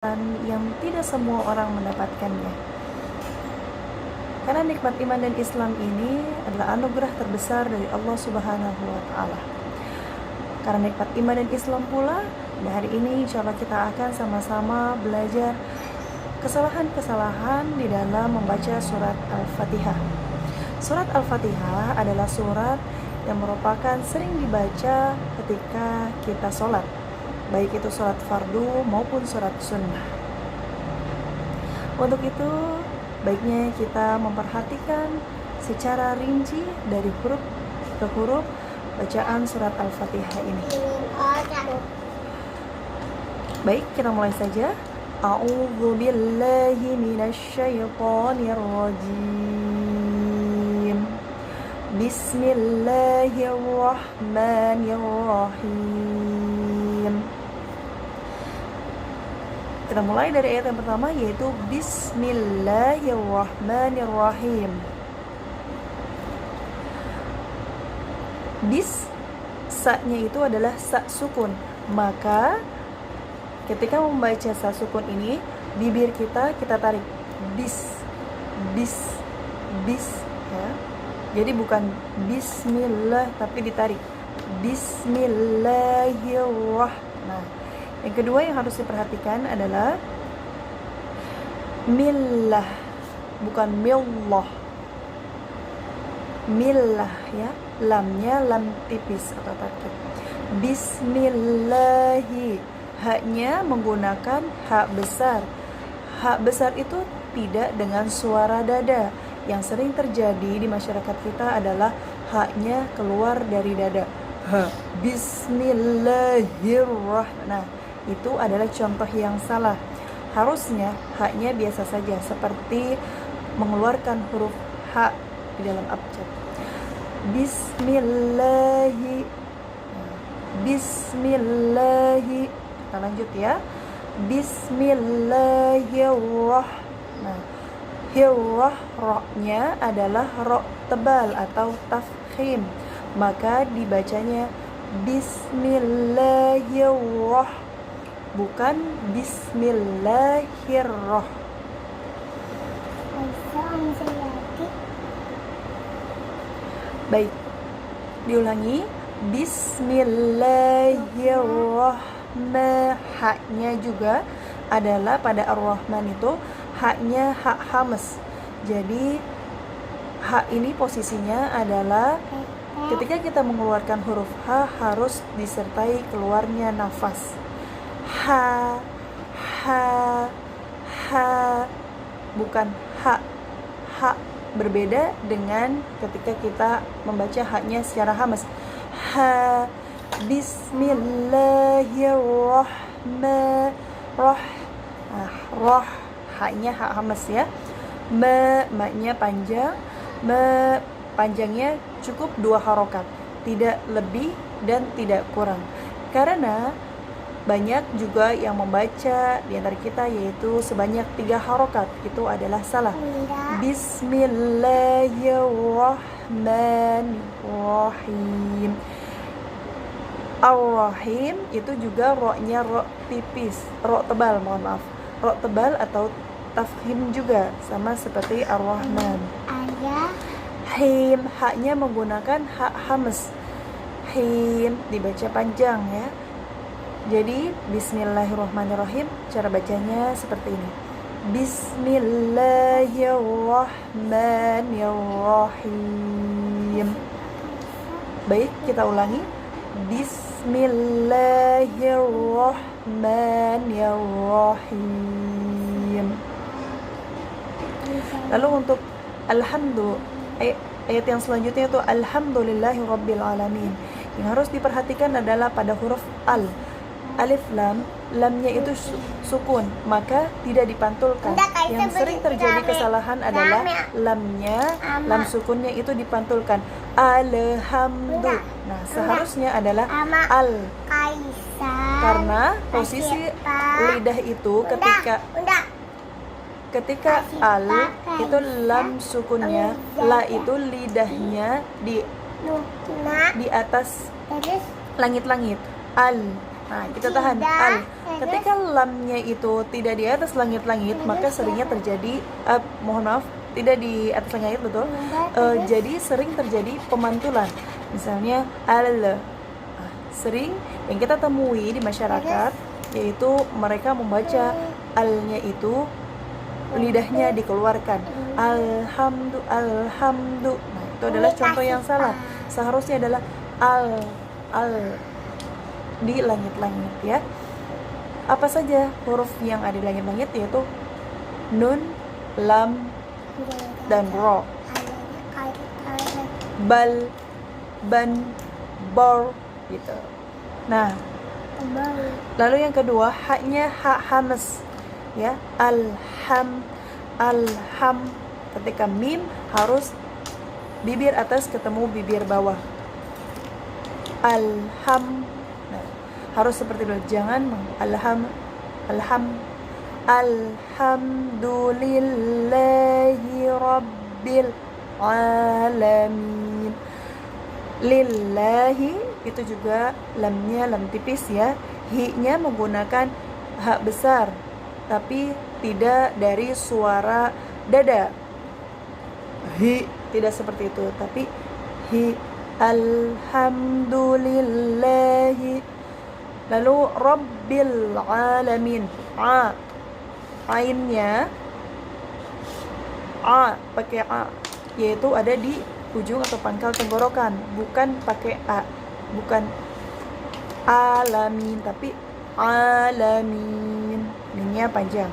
yang tidak semua orang mendapatkannya. Karena nikmat iman dan Islam ini adalah anugerah terbesar dari Allah Subhanahu wa Ta'ala. Karena nikmat iman dan Islam pula, hari ini insya Allah kita akan sama-sama belajar kesalahan-kesalahan di dalam membaca surat Al-Fatihah. Surat Al-Fatihah adalah surat yang merupakan sering dibaca ketika kita sholat, baik itu sholat fardu maupun sholat sunnah. Untuk itu, baiknya kita memperhatikan secara rinci dari huruf ke huruf bacaan surat Al-Fatihah ini. Baik, kita mulai saja. A'udzu billahi minasyaitonir rajim. Bismillahirrahmanirrahim. Kita mulai dari ayat yang pertama, yaitu Bismillahirrahmanirrahim. Sa-nya itu adalah sa sukun. Maka ketika membaca sa sukun ini, bibir kita tarik. Bis ya. Jadi bukan bismillah tapi ditarik. Bismillahirrahmanirrahim. Nah, yang kedua yang harus diperhatikan adalah millah, bukan millah. Millah ya, lamnya lam tipis atau takkit. Bismillahi, haknya menggunakan hak besar. Hak besar itu tidak dengan suara dada. Yang sering terjadi di masyarakat kita adalah haknya keluar dari dada. Bismillahirrahmanirrahim. Nah, itu adalah contoh yang salah. Harusnya haknya biasa saja, seperti mengeluarkan huruf H di dalam abjad. Bismillahi. Kita lanjut ya. Bismillahirrahmanirrahim. Nah, ro-nya adalah ro tebal atau tafkhim. Maka dibacanya Bismillahirrahmanirrahim, bukan Bismillahirrahmanirrahim. Baik, diulangi. Bismillahirrahmanirrahim. Haknya juga adalah pada Ar-Rahman itu haknya hak hamas. Jadi hak ini posisinya adalah ketika kita mengeluarkan huruf H harus disertai keluarnya nafas. Ha, bukan ha. Ha berbeda dengan ketika kita membaca haknya secara hamas. Ha, Bismillahirrahmanirrahim. Nah, roh, haknya hak hamas ya. Ma-nya panjang. Panjangnya cukup 2 harokat, tidak lebih dan tidak kurang. Karena banyak juga yang membaca di antara kita yaitu sebanyak 3 harokat. Itu adalah salah. Bismillahirrahmanirrahim. Ar-Rahim itu juga ro-nya ro tipis, ro tebal, mohon maaf. Ro tebal atau tafkhim juga, sama seperti Ar-Rahman. Him, haknya menggunakan hak hamas. Him dibaca panjang ya. Jadi Bismillahirrahmanirrahim, cara bacanya seperti ini. Bismillahirrahmanirrahim. Baik, kita ulangi. Bismillahirrahmanirrahim. Lalu untuk ayat yang selanjutnya itu Alhamdulillahirrabbilalamin. Yang harus diperhatikan adalah pada huruf alif lam, lamnya itu sukun, maka tidak dipantulkan. Yang sering terjadi kesalahan adalah lam sukunnya itu dipantulkan. Alhamdulillah. Nah, seharusnya adalah karena posisi lidah itu ketika al itu lam sukunnya, la itu lidahnya di atas langit-langit. Nah, kita tahan al. Ketika lamnya itu tidak di atas langit-langit, maka seringnya terjadi mohon maaf, tidak di atas langit, betul. Jadi sering terjadi pemantulan. Misalnya al. Sering yang kita temui di masyarakat yaitu mereka membaca al-nya itu lidahnya dikeluarkan. Alhamdu. Nah, itu adalah contoh yang salah. Seharusnya adalah al di langit-langit ya. Apa saja huruf yang ada di langit-langit, yaitu nun, lam, dan ro. Bal, ban, bor gitu. Nah, lalu yang kedua, haknya hak hamas ya. Alham. Ketika mim harus bibir atas ketemu bibir bawah. Alham. Nah, harus seperti itu, jangan alham. Alhamdulillahi rabbil alamin. Lillahi itu juga lamnya lam tipis ya. Hi-nya menggunakan hak besar, tapi tidak dari suara dada. Hi tidak seperti itu, tapi hi. Alhamdulillahi. Lalu rabbil alamin. Ainnya pakai yaitu ada di ujung atau pangkal tenggorokan, bukan pakai bukan alamin, tapi alamin. Minnya panjang.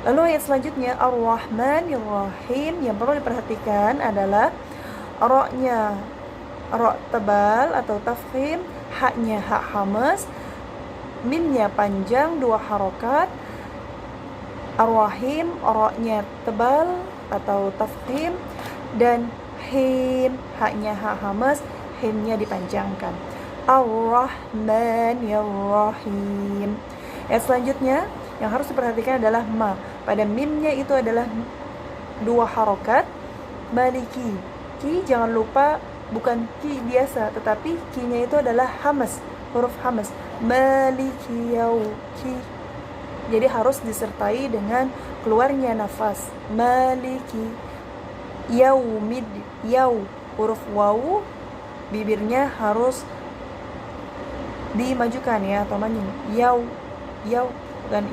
Lalu ayat selanjutnya Ar-Rahmanir Rahim. Yang perlu diperhatikan adalah ro-nya ro tebal atau tafkhim, haknya hak hamas, mimnya panjang 2 harokat. Ar-Rahim ro-nya tebal atau tafkhim, dan him haknya hak hamas, himnya dipanjangkan. Ar-Rahmanir Rahim. Ayat selanjutnya yang harus diperhatikan adalah ma. Pada mimnya itu adalah 2 harokat. Maliki. Ki jangan lupa bukan ki biasa, tetapi ki-nya itu adalah hamas, huruf hamas. Maliki ki. Jadi harus disertai dengan keluarnya nafas. Maliki yaumid. Huruf wawu bibirnya harus dimajukan ya, atau manyun. Dan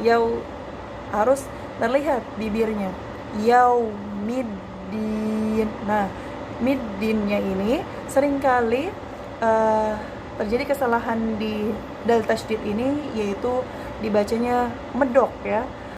harus terlihat bibirnya. Yaumiddin. Nah, middinnya ini seringkali terjadi kesalahan di dal tasydid ini, yaitu dibacanya medok ya.